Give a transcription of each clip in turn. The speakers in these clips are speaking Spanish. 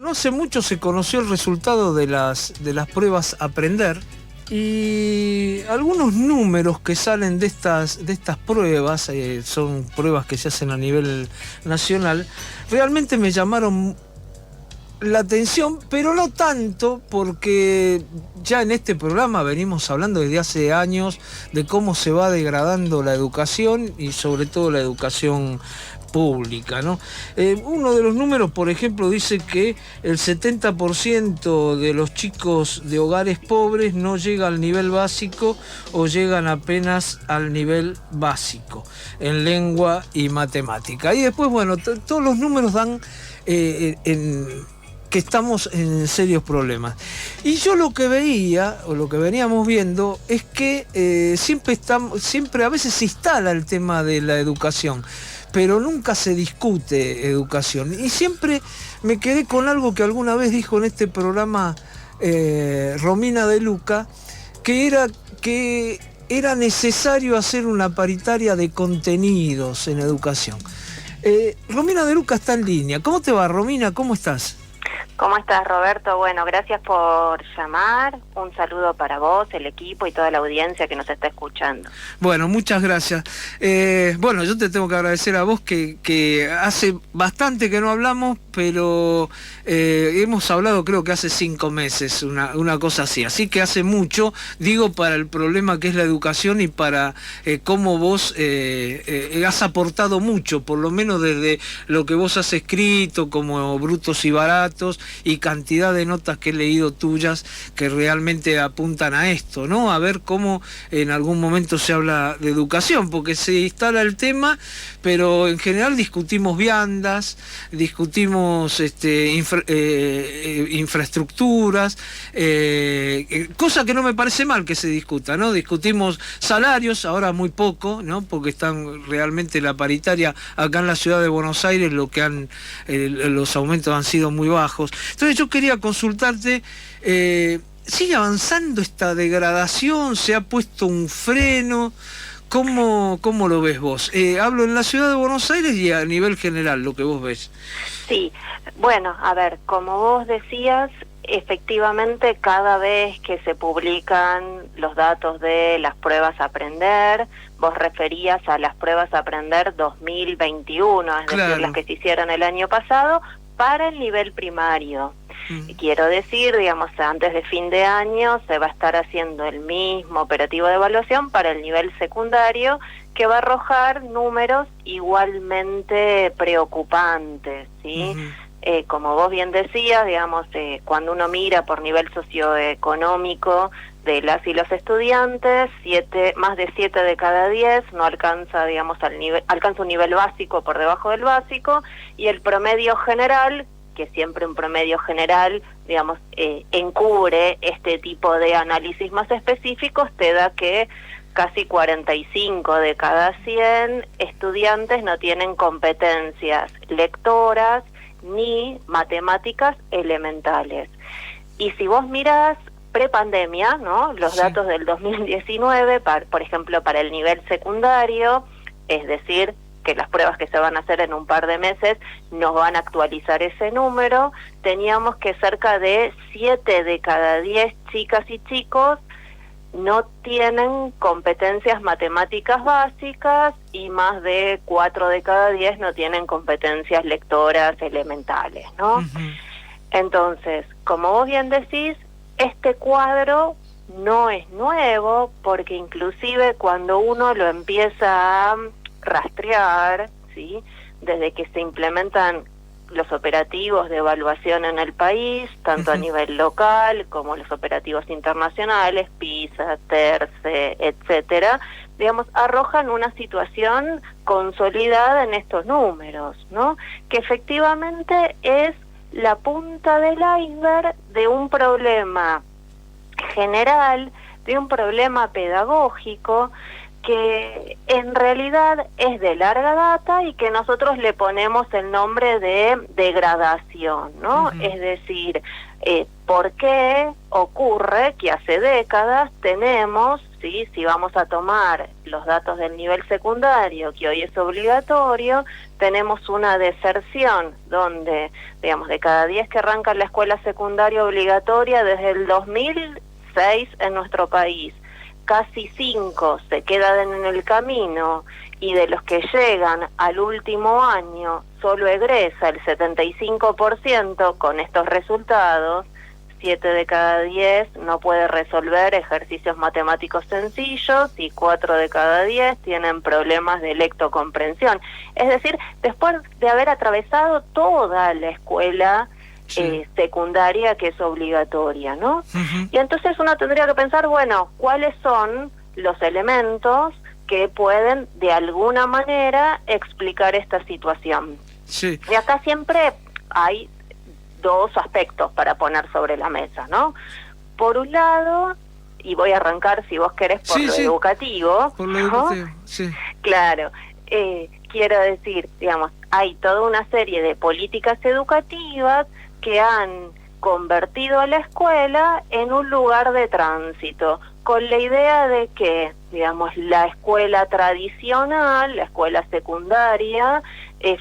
no hace mucho se conoció el resultado de las pruebas Aprender y algunos números que salen de estas pruebas, son pruebas que se hacen a nivel nacional, realmente me llamaron la atención, pero no tanto porque ya en este programa venimos hablando desde hace años de cómo se va degradando la educación y sobre todo la educación pública, ¿no? Uno de los números, por ejemplo, dice que el 70% de los chicos de hogares pobres no llega al nivel básico o llegan apenas al nivel básico en lengua y matemática. Y después, bueno, todos los números dan que estamos en serios problemas. Y yo lo que veía, o lo que veníamos viendo, es que siempre a veces se instala el tema de la educación, pero nunca se discute educación. Y siempre me quedé con algo que alguna vez dijo en este programa Romina De Luca, que era necesario hacer una paritaria de contenidos en educación. Romina De Luca está en línea. ¿Cómo te va, Romina? ¿Cómo estás? ¿Cómo estás, Roberto? Bueno, gracias por llamar. Un saludo para vos, el equipo y toda la audiencia que nos está escuchando. Bueno, muchas gracias. Bueno, yo te tengo que agradecer a vos que hace bastante que no hablamos, pero hemos hablado creo que hace 5 meses, una cosa así. Así que hace mucho, digo, para el problema que es la educación y para cómo vos has aportado mucho, por lo menos desde lo que vos has escrito, como Brutos y Baratos, y cantidad de notas que he leído tuyas que realmente apuntan a esto, ¿no? A ver cómo en algún momento se habla de educación, porque se instala el tema, pero en general discutimos viandas, discutimos infraestructuras, cosa que no me parece mal que se discuta, ¿no? Discutimos salarios, ahora muy poco, ¿no? Porque están realmente la paritaria acá en la ciudad de Buenos Aires, los aumentos han sido muy bajos. Entonces yo quería consultarte, ¿sigue avanzando esta degradación? ¿Se ha puesto un freno? ¿Cómo lo ves vos? Hablo en la ciudad de Buenos Aires y a nivel general, lo que vos ves. Sí, bueno, a ver, como vos decías, efectivamente cada vez que se publican los datos de las pruebas Aprender, vos referías a las pruebas Aprender 2021, es decir, las que se hicieron el año pasado, para el nivel primario. Quiero decir, digamos, antes de fin de año se va a estar haciendo el mismo operativo de evaluación para el nivel secundario, que va a arrojar números igualmente preocupantes, ¿sí? Como vos bien decías, digamos, cuando uno mira por nivel socioeconómico de las y los estudiantes, más de 7 de cada 10 no alcanza, digamos, alcanza un nivel básico por debajo del básico, y el promedio general, que siempre un promedio general, digamos, encubre este tipo de análisis más específicos, te da que casi 45 de cada 100 estudiantes no tienen competencias lectoras ni matemáticas elementales. Y si vos mirás prepandemia, ¿no? Los datos del 2019, por ejemplo, para el nivel secundario, es decir, que las pruebas que se van a hacer en un par de meses nos van a actualizar ese número, teníamos que cerca de 7 de cada 10 chicas y chicos no tienen competencias matemáticas básicas y más de 4 de cada 10 no tienen competencias lectoras elementales, ¿no? Entonces, como vos bien decís, este cuadro no es nuevo, porque inclusive cuando uno lo empieza a rastrear, ¿sí? Desde que se implementan los operativos de evaluación en el país, tanto a nivel local como los operativos internacionales, PISA, TERCE, etcétera, digamos, arrojan una situación consolidada en estos números, ¿no? Que efectivamente es la punta del iceberg de un problema general, de un problema pedagógico que en realidad es de larga data y que nosotros le ponemos el nombre de degradación, ¿no? Es decir, ¿por qué ocurre que hace décadas tenemos, ¿sí? Si vamos a tomar los datos del nivel secundario, que hoy es obligatorio, tenemos una deserción donde, digamos, de cada 10 que arrancan la escuela secundaria obligatoria desde el 2006 en nuestro país, casi 5 se quedan en el camino, y de los que llegan al último año solo egresa el 75%. Con estos resultados, 7 de cada 10 no puede resolver ejercicios matemáticos sencillos y 4 de cada 10 tienen problemas de lectocomprensión. Es decir, después de haber atravesado toda la escuela secundaria, que es obligatoria, ¿no? Y entonces uno tendría que pensar, bueno, ¿cuáles son los elementos que pueden de alguna manera explicar esta situación? Y acá siempre hay dos aspectos para poner sobre la mesa, ¿no? Por un lado, y voy a arrancar, si vos querés, por lo educativo. Por lo educativo, Claro, quiero decir, digamos, hay toda una serie de políticas educativas que han convertido a la escuela en un lugar de tránsito, con la idea de que, digamos, la escuela tradicional, la escuela secundaria,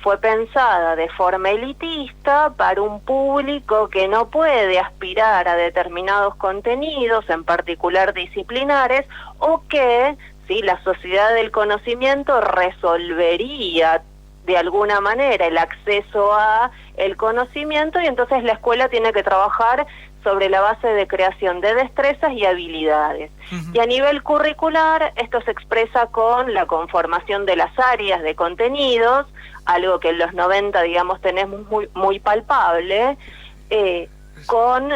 fue pensada de forma elitista para un público que no puede aspirar a determinados contenidos, en particular disciplinares, o que, sí, la sociedad del conocimiento resolvería de alguna manera el acceso a el conocimiento, y entonces la escuela tiene que trabajar sobre la base de creación de destrezas y habilidades. Y a nivel curricular, esto se expresa con la conformación de las áreas de contenidos, algo que en los 90, digamos, tenemos muy palpable, con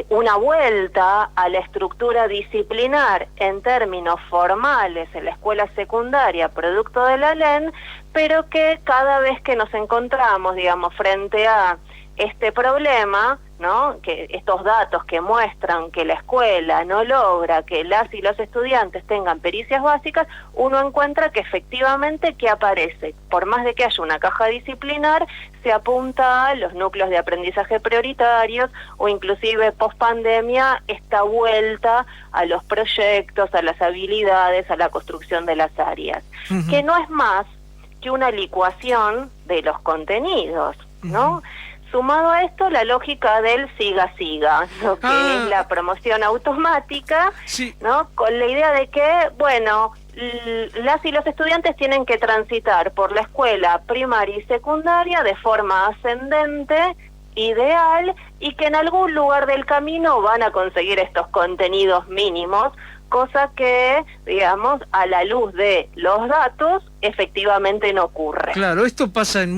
una vuelta a la estructura disciplinar en términos formales en la escuela secundaria, producto de la LEN, pero que cada vez que nos encontramos, digamos, frente a este problema, ¿no? Que estos datos que muestran que la escuela no logra que las y los estudiantes tengan pericias básicas, uno encuentra que efectivamente que aparece, por más de que haya una caja disciplinar, se apunta a los núcleos de aprendizaje prioritarios, o inclusive post pandemia esta vuelta a los proyectos, a las habilidades, a la construcción de las áreas, que no es más que una licuación de los contenidos, ¿no? Sumado a esto, la lógica del siga-siga, lo que es la promoción automática, ¿no? Con la idea de que, bueno, las y los estudiantes tienen que transitar por la escuela primaria y secundaria de forma ascendente, ideal, y que en algún lugar del camino van a conseguir estos contenidos mínimos, cosa que, digamos, a la luz de los datos, efectivamente no ocurre. Claro, esto pasa en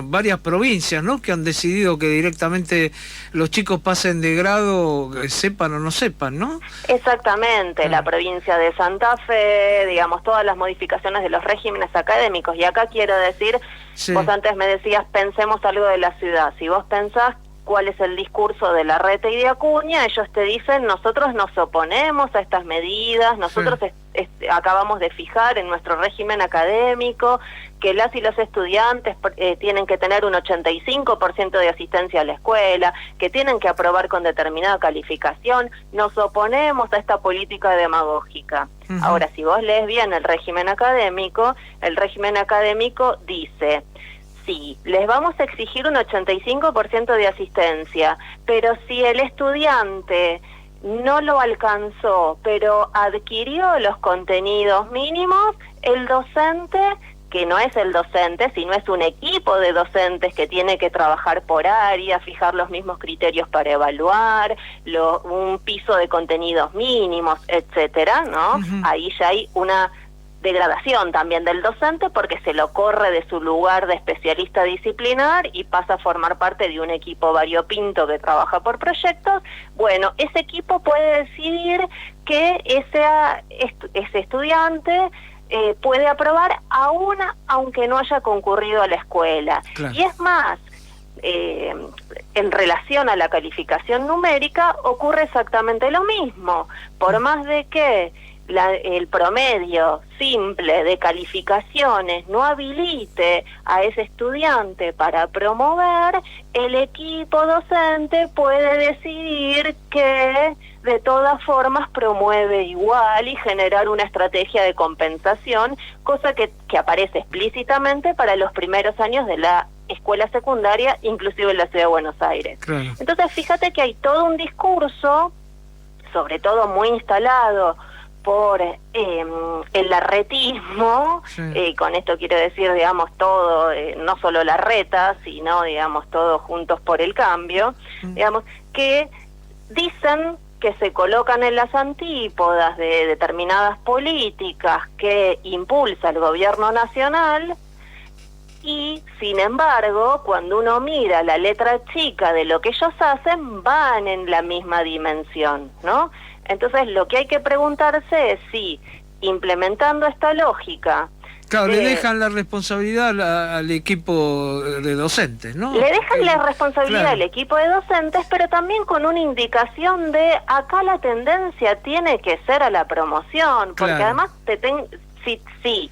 varias provincias, ¿no? Que han decidido que directamente los chicos pasen de grado, sepan o no sepan, ¿no? Exactamente, la provincia de Santa Fe, digamos, todas las modificaciones de los regímenes académicos. Y acá quiero decir, vos antes me decías, pensemos algo de la ciudad. Si vos pensás cuál es el discurso de Larreta y de Acuña, ellos te dicen, nosotros nos oponemos a estas medidas, nosotros acabamos de fijar en nuestro régimen académico que las y los estudiantes tienen que tener un 85% de asistencia a la escuela, que tienen que aprobar con determinada calificación. Nos oponemos a esta política demagógica. Ahora, si vos lees bien el régimen académico dice: sí, les vamos a exigir un 85% de asistencia, pero si el estudiante no lo alcanzó, pero adquirió los contenidos mínimos, el docente, que no es el docente, sino es un equipo de docentes que tiene que trabajar por área, fijar los mismos criterios para evaluar, un piso de contenidos mínimos, etcétera, ¿no? Ahí ya hay una degradación también del docente, porque se lo corre de su lugar de especialista disciplinar y pasa a formar parte de un equipo variopinto que trabaja por proyectos. Bueno, ese equipo puede decidir que ese estudiante puede aprobar aunque no haya concurrido a la escuela. Claro. Y es más, en relación a la calificación numérica ocurre exactamente lo mismo. Por más de que el promedio simple de calificaciones no habilite a ese estudiante para promover, el equipo docente puede decidir que de todas formas promueve igual y generar una estrategia de compensación, cosa que aparece explícitamente para los primeros años de la escuela secundaria, inclusive en la Ciudad de Buenos Aires. Claro. Entonces, fíjate que hay todo un discurso, sobre todo muy instalado por el larretismo, sí. Con esto quiero decir, digamos, todo, no solo Larreta, sino, digamos, todos juntos por el cambio, digamos, que dicen que se colocan en las antípodas de determinadas políticas que impulsa el gobierno nacional y, sin embargo, cuando uno mira la letra chica de lo que ellos hacen, van en la misma dimensión, ¿no? Entonces, lo que hay que preguntarse es si, implementando esta lógica... Claro, le dejan la responsabilidad al equipo de docentes, ¿no? Le dejan la responsabilidad al equipo de docentes, pero también con una indicación de acá la tendencia tiene que ser a la promoción, porque además si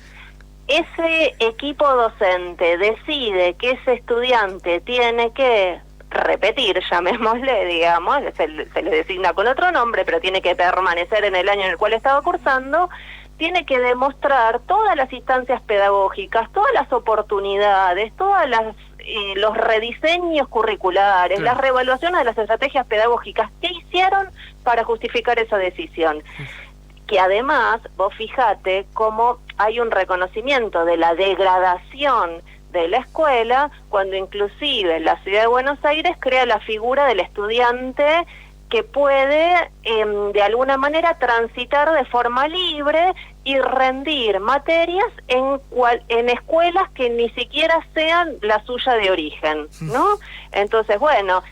ese equipo docente decide que ese estudiante tiene que repetir, llamémosle, digamos, se le designa con otro nombre, pero tiene que permanecer en el año en el cual estaba cursando, tiene que demostrar todas las instancias pedagógicas, todas las oportunidades, los rediseños curriculares, las reevaluaciones de las estrategias pedagógicas que hicieron para justificar esa decisión. Que además, vos fijate cómo hay un reconocimiento de la degradación de la escuela, cuando inclusive la Ciudad de Buenos Aires crea la figura del estudiante que puede de alguna manera transitar de forma libre y rendir materias en escuelas que ni siquiera sean la suya de origen, ¿no? Entonces, bueno,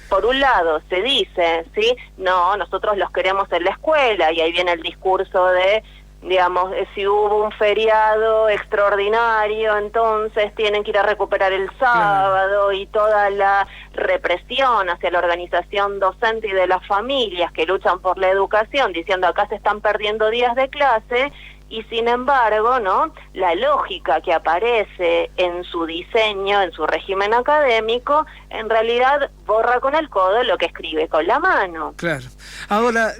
por un lado se dice, ¿sí? No, nosotros los queremos en la escuela, y ahí viene el discurso de, digamos, si hubo un feriado extraordinario, entonces tienen que ir a recuperar el sábado, y toda la represión hacia la organización docente y de las familias que luchan por la educación, diciendo acá se están perdiendo días de clase, y sin embargo, ¿no?, la lógica que aparece en su diseño, en su régimen académico, en realidad borra con el codo lo que escribe con la mano. Claro. Ahora,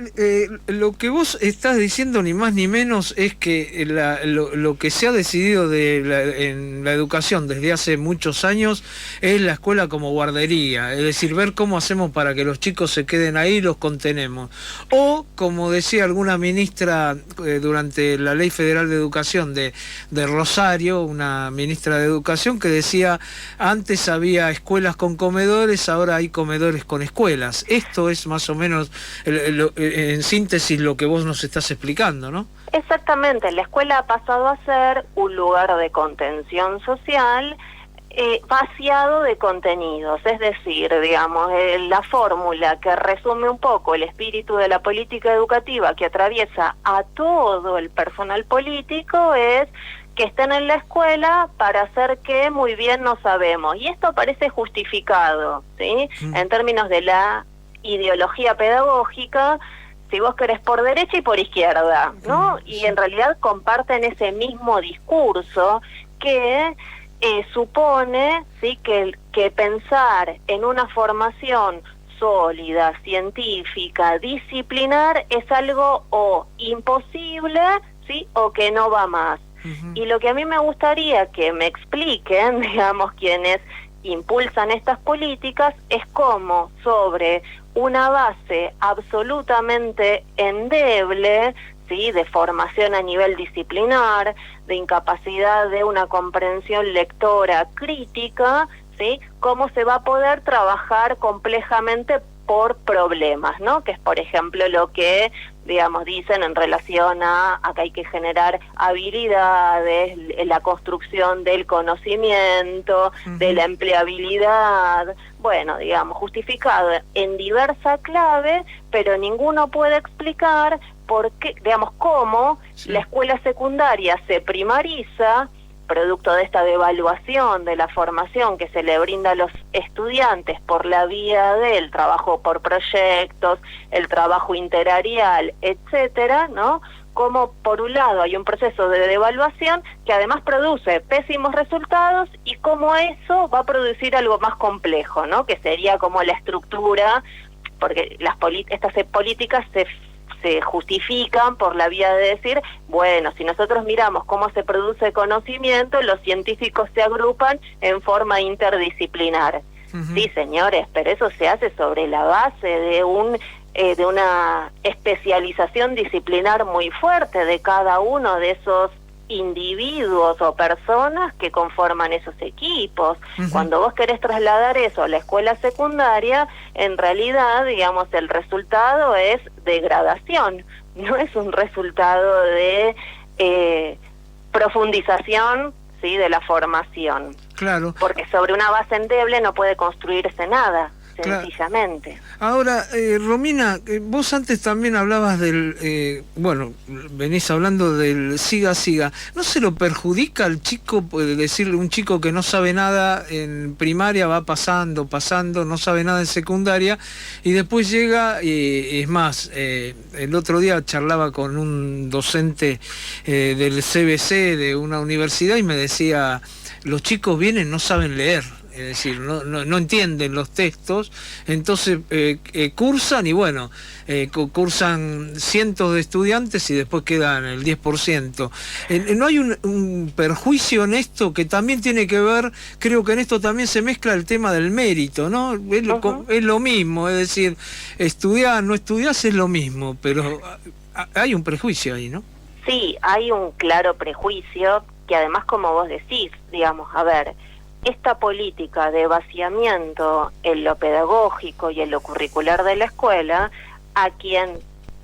lo que vos estás diciendo ni más ni menos es que lo que se ha decidido en la educación desde hace muchos años es la escuela como guardería, es decir, ver cómo hacemos para que los chicos se queden ahí y los contenemos. O, como decía alguna ministra durante la Ley Federal de Educación de Rosario, una ministra de Educación, que decía, antes había escuelas con comedores, ahora hay comedores con escuelas. Esto es más o menos, en síntesis, lo que vos nos estás explicando, ¿no? Exactamente, la escuela ha pasado a ser un lugar de contención social vaciado de contenidos, es decir, digamos, la fórmula que resume un poco el espíritu de la política educativa que atraviesa a todo el personal político es que estén en la escuela para hacer que muy bien no sabemos. Y esto parece justificado, ¿sí? En términos de la ideología pedagógica, si vos querés, por derecha y por izquierda, ¿no? Y en realidad comparten ese mismo discurso que supone, ¿sí?, que pensar en una formación sólida, científica, disciplinar, es algo o imposible, ¿sí?, o que no va más. Y lo que a mí me gustaría que me expliquen, digamos, quienes impulsan estas políticas, es cómo sobre una base absolutamente endeble, ¿sí?, de formación a nivel disciplinar, de incapacidad de una comprensión lectora crítica, ¿sí?, cómo se va a poder trabajar complejamente por problemas, ¿no? Que es, por ejemplo, lo que, digamos, dicen en relación a que hay que generar habilidades, la construcción del conocimiento, de la empleabilidad, bueno, digamos, justificado en diversa clave, pero ninguno puede explicar por qué, digamos, cómo la escuela secundaria se primariza producto de esta devaluación de la formación que se le brinda a los estudiantes por la vía del trabajo por proyectos, el trabajo interarial, etcétera, ¿no? Como por un lado hay un proceso de devaluación que además produce pésimos resultados y como eso va a producir algo más complejo, ¿no? Que sería como la estructura, porque estas políticas se justifican por la vía de decir, bueno, si nosotros miramos cómo se produce conocimiento, los científicos se agrupan en forma interdisciplinar. Sí, señores, pero eso se hace sobre la base de una especialización disciplinar muy fuerte de cada uno de esos individuos o personas que conforman esos equipos. Cuando vos querés trasladar eso a la escuela secundaria, en realidad, digamos, el resultado es degradación, no es un resultado de profundización, ¿sí?, de la formación. Claro. Porque sobre una base endeble no puede construirse nada. Sencillamente. Ahora, Romina, vos antes también hablabas del, venís hablando del siga. ¿No se lo perjudica al chico, puede decirle un chico que no sabe nada en primaria, va pasando, no sabe nada en secundaria, y después llega, es más, el otro día charlaba con un docente del CBC de una universidad y me decía, los chicos vienen, no saben leer. Es decir, no entienden los textos, entonces cursan y bueno, cursan cientos de estudiantes y después quedan el 10%. ¿No hay un perjuicio en esto que también tiene que ver, creo que en esto también se mezcla el tema del mérito, ¿no? Es lo mismo, es decir, estudiar, no estudiás es lo mismo, pero hay un prejuicio ahí, ¿no? Sí, hay un claro prejuicio que además, como vos decís, digamos, a ver, esta política de vaciamiento en lo pedagógico y en lo curricular de la escuela, a quien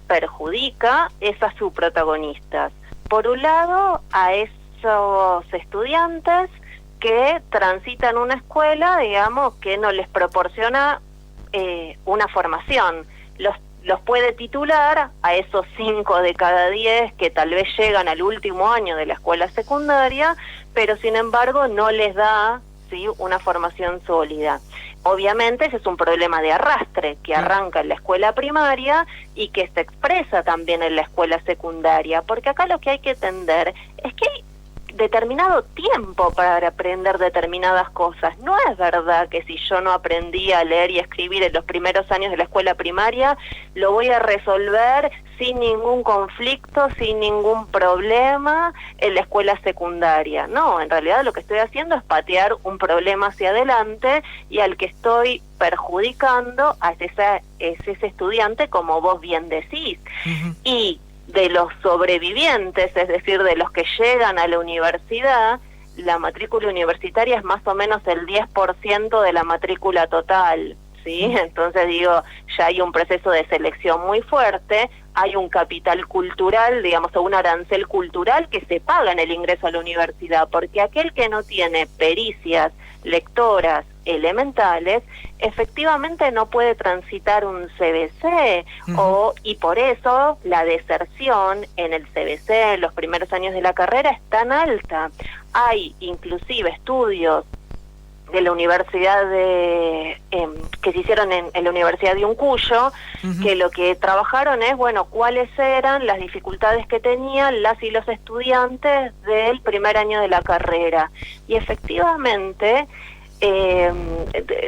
perjudica es a sus protagonistas. Por un lado, a esos estudiantes que transitan una escuela, digamos, que no les proporciona una formación. Los puede titular a esos 5 de cada 10 que tal vez llegan al último año de la escuela secundaria, pero sin embargo no les da, ¿sí?, una formación sólida. Obviamente ese es un problema de arrastre que arranca en la escuela primaria y que se expresa también en la escuela secundaria, porque acá lo que hay que entender es que hay determinado tiempo para aprender determinadas cosas. No es verdad que si yo no aprendí a leer y escribir en los primeros años de la escuela primaria, lo voy a resolver sin ningún conflicto, sin ningún problema en la escuela secundaria. No, en realidad lo que estoy haciendo es patear un problema hacia adelante y al que estoy perjudicando es ese estudiante, como vos bien decís. Y de los sobrevivientes, es decir, de los que llegan a la universidad, la matrícula universitaria es más o menos el 10% de la matrícula total, ¿sí? Entonces digo, ya hay un proceso de selección muy fuerte, hay un capital cultural, digamos, o un arancel cultural que se paga en el ingreso a la universidad, porque aquel que no tiene pericias lectoras elementales, efectivamente no puede transitar un CBC, y por eso la deserción en el CBC en los primeros años de la carrera es tan alta. Hay inclusive estudios de la universidad que se hicieron en la Universidad de Uncuyo, que lo que trabajaron es, bueno, cuáles eran las dificultades que tenían las y los estudiantes del primer año de la carrera. Y efectivamente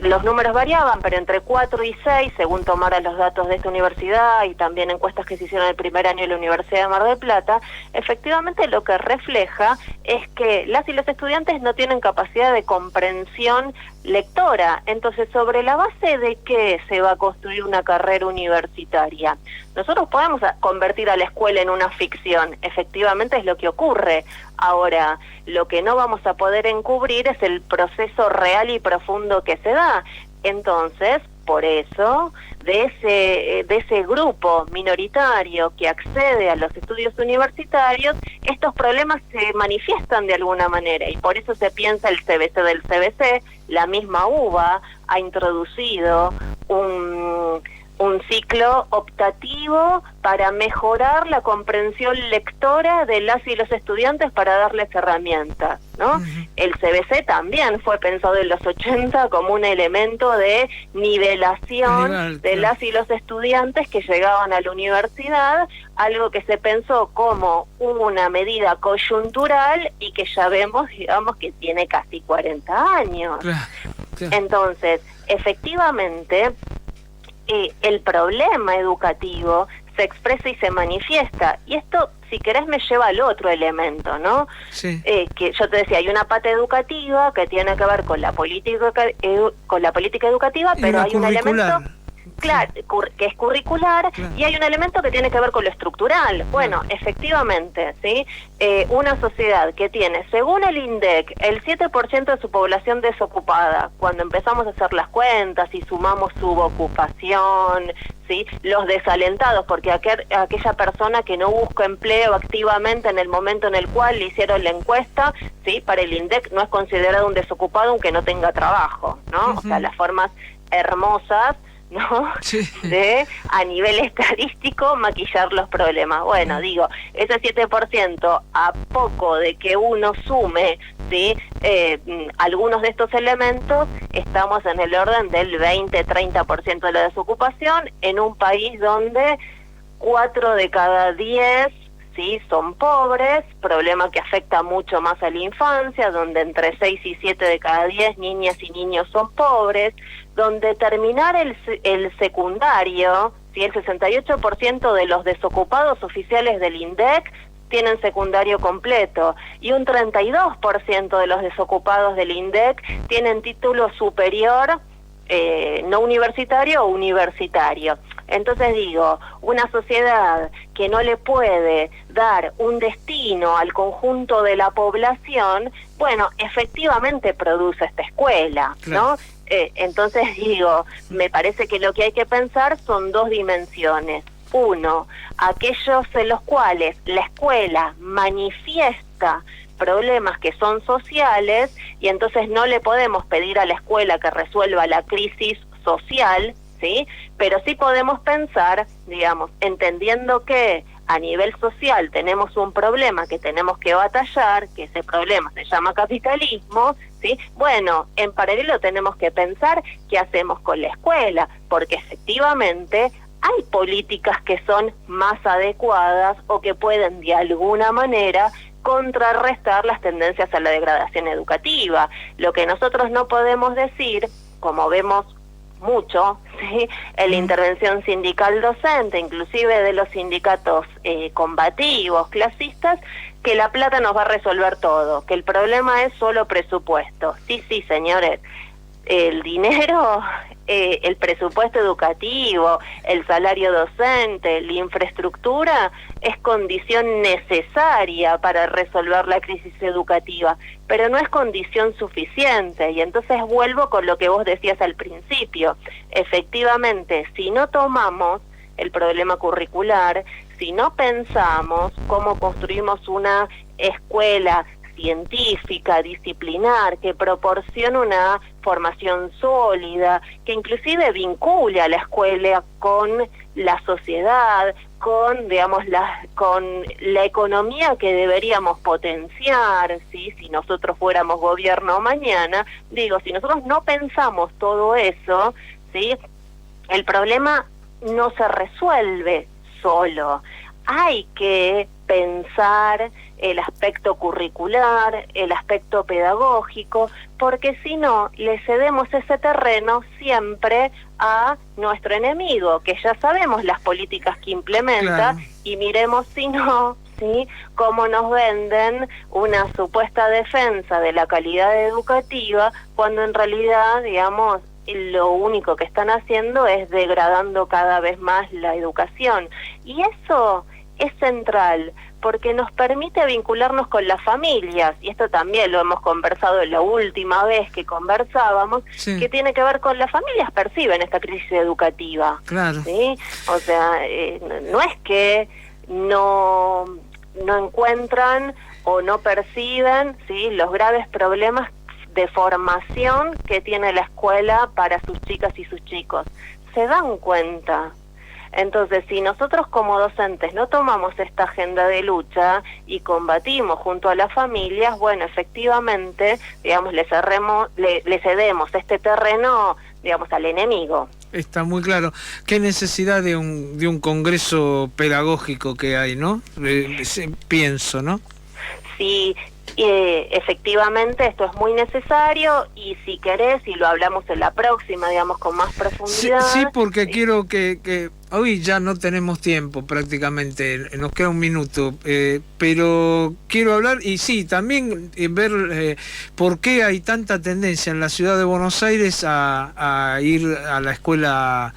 los números variaban, pero entre 4 y 6, según tomaran los datos de esta universidad y también encuestas que se hicieron el primer año en la Universidad de Mar del Plata, efectivamente lo que refleja es que las y los estudiantes no tienen capacidad de comprensión lectora. Entonces, ¿sobre la base de qué se va a construir una carrera universitaria? Nosotros podemos convertir a la escuela en una ficción, efectivamente es lo que ocurre. Ahora, lo que no vamos a poder encubrir es el proceso real y profundo que se da. Entonces, por eso, de ese grupo minoritario que accede a los estudios universitarios, estos problemas se manifiestan de alguna manera, y por eso se piensa el CBC del CBC. La misma UBA ha introducido un un ciclo optativo para mejorar la comprensión lectora de las y los estudiantes para darles herramientas, ¿no? El CBC también fue pensado en los 80 como un elemento de nivelación de las y los estudiantes que llegaban a la universidad, algo que se pensó como una medida coyuntural y que ya vemos, digamos, que tiene casi 40 años. Entonces, efectivamente, el problema educativo se expresa y se manifiesta. Y esto, si querés, me lleva al otro elemento, ¿no? Sí. Que yo te decía, hay una pata educativa que tiene que ver con la política educativa, pero hay un elemento... Claro, que es curricular, y hay un elemento que tiene que ver con lo estructural. Bueno, efectivamente, ¿sí? Una sociedad que tiene, según el INDEC, el 7% de su población desocupada, cuando empezamos a hacer las cuentas y sumamos subocupación, ¿sí? Los desalentados, porque aquella persona que no busca empleo activamente en el momento en el cual le hicieron la encuesta, ¿sí? Para el INDEC no es considerado un desocupado aunque no tenga trabajo, ¿no? O sea, las formas hermosas, ¿no? Sí. De, a nivel estadístico, maquillar los problemas. Bueno, digo, ese 7%, a poco de que uno sume, ¿sí? Algunos de estos elementos, estamos en el orden del 20-30% de la desocupación, en un país donde 4 de cada 10, ¿sí? Son pobres, problema que afecta mucho más a la infancia, donde entre 6 y 7 de cada 10 niñas y niños son pobres, donde terminar el secundario, ¿sí? El 68% de los desocupados oficiales del INDEC tienen secundario completo, y un 32% de los desocupados del INDEC tienen título superior, no universitario o universitario. Entonces digo, una sociedad que no le puede dar un destino al conjunto de la población, bueno, efectivamente produce esta escuela, ¿no? Entonces digo, me parece que lo que hay que pensar son dos dimensiones. Uno, aquellos en los cuales la escuela manifiesta problemas que son sociales, y entonces no le podemos pedir a la escuela que resuelva la crisis social, ¿sí? Pero sí podemos pensar, digamos, entendiendo que a nivel social tenemos un problema que tenemos que batallar, que ese problema se llama capitalismo, ¿sí? Bueno, en paralelo tenemos que pensar qué hacemos con la escuela, porque efectivamente hay políticas que son más adecuadas o que pueden de alguna manera contrarrestar las tendencias a la degradación educativa. Lo que nosotros no podemos decir, como vemos mucho, ¿sí? En la intervención sindical docente, inclusive de los sindicatos combativos, clasistas, que la plata nos va a resolver todo, que el problema es solo presupuesto. Sí, señores, el dinero, el presupuesto educativo, el salario docente, la infraestructura, es condición necesaria para resolver la crisis educativa, pero no es condición suficiente. Y entonces vuelvo con lo que vos decías al principio. Efectivamente, si no tomamos el problema curricular, si no pensamos cómo construimos una escuela científica, disciplinar, que proporcione una formación sólida, que inclusive vincule a la escuela con la sociedad, con, digamos, con la economía que deberíamos potenciar, ¿sí? Si nosotros fuéramos gobierno mañana, digo, si nosotros no pensamos todo eso, ¿sí? El problema no se resuelve solo. Hay que pensar el aspecto curricular, el aspecto pedagógico, porque si no, le cedemos ese terreno siempre a nuestro enemigo, que ya sabemos las políticas que implementa, y miremos si no, ¿sí? Cómo nos venden una supuesta defensa de la calidad educativa, cuando en realidad, digamos, lo único que están haciendo es degradando cada vez más la educación. Y eso es central, porque nos permite vincularnos con las familias, y esto también lo hemos conversado la última vez que conversábamos, sí, que tiene que ver con las familias perciben esta crisis educativa. Claro. ¿Sí? O sea, no es que no encuentran o no perciben, ¿sí?, los graves problemas de formación que tiene la escuela para sus chicas y sus chicos. se dan cuenta. Entonces, si nosotros como docentes no tomamos esta agenda de lucha y combatimos junto a las familias, bueno, efectivamente, digamos, le cedemos este terreno, digamos, al enemigo. Está muy claro. ¿Qué necesidad de un congreso pedagógico que hay, no? Pienso, ¿no? Sí, efectivamente esto es muy necesario y si querés, y lo hablamos en la próxima, digamos, con más profundidad. Sí, porque quiero que hoy ya no tenemos tiempo prácticamente, nos queda un minuto, pero quiero hablar y sí, también ver por qué hay tanta tendencia en la ciudad de Buenos Aires a ir a la escuela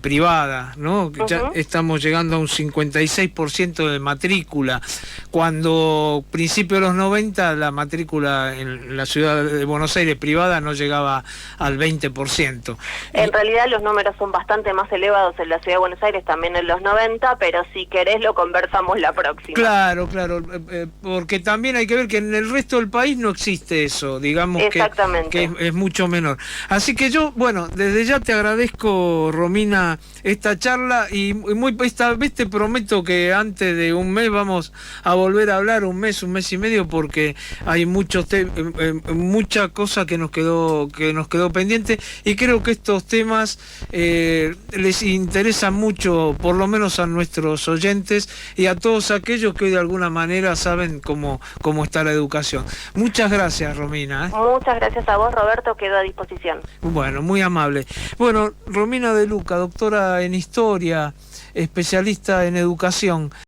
privada, ¿no? Ya estamos llegando a un 56% de matrícula, cuando principio de los 90 la matrícula en la ciudad de Buenos Aires privada no llegaba al 20%. En realidad los números son bastante más elevados en la ciudad de Buenos Aires, también en los 90, pero si querés lo conversamos la próxima. Claro, porque también hay que ver que en el resto del país no existe eso, digamos que es mucho menor. Así que yo, bueno, desde ya te agradezco, Romina, esta charla y esta vez te prometo que antes de un mes vamos a volver a hablar, un mes y medio, porque hay mucha cosa que nos quedó pendiente y creo que estos temas les interesan mucho, por lo menos a nuestros oyentes y a todos aquellos que hoy de alguna manera saben cómo está la educación. Muchas gracias, Romina. Muchas gracias a vos, Roberto, quedo a disposición. Bueno, muy amable. Bueno, Romina De Luca, doctora en Historia, especialista en educación.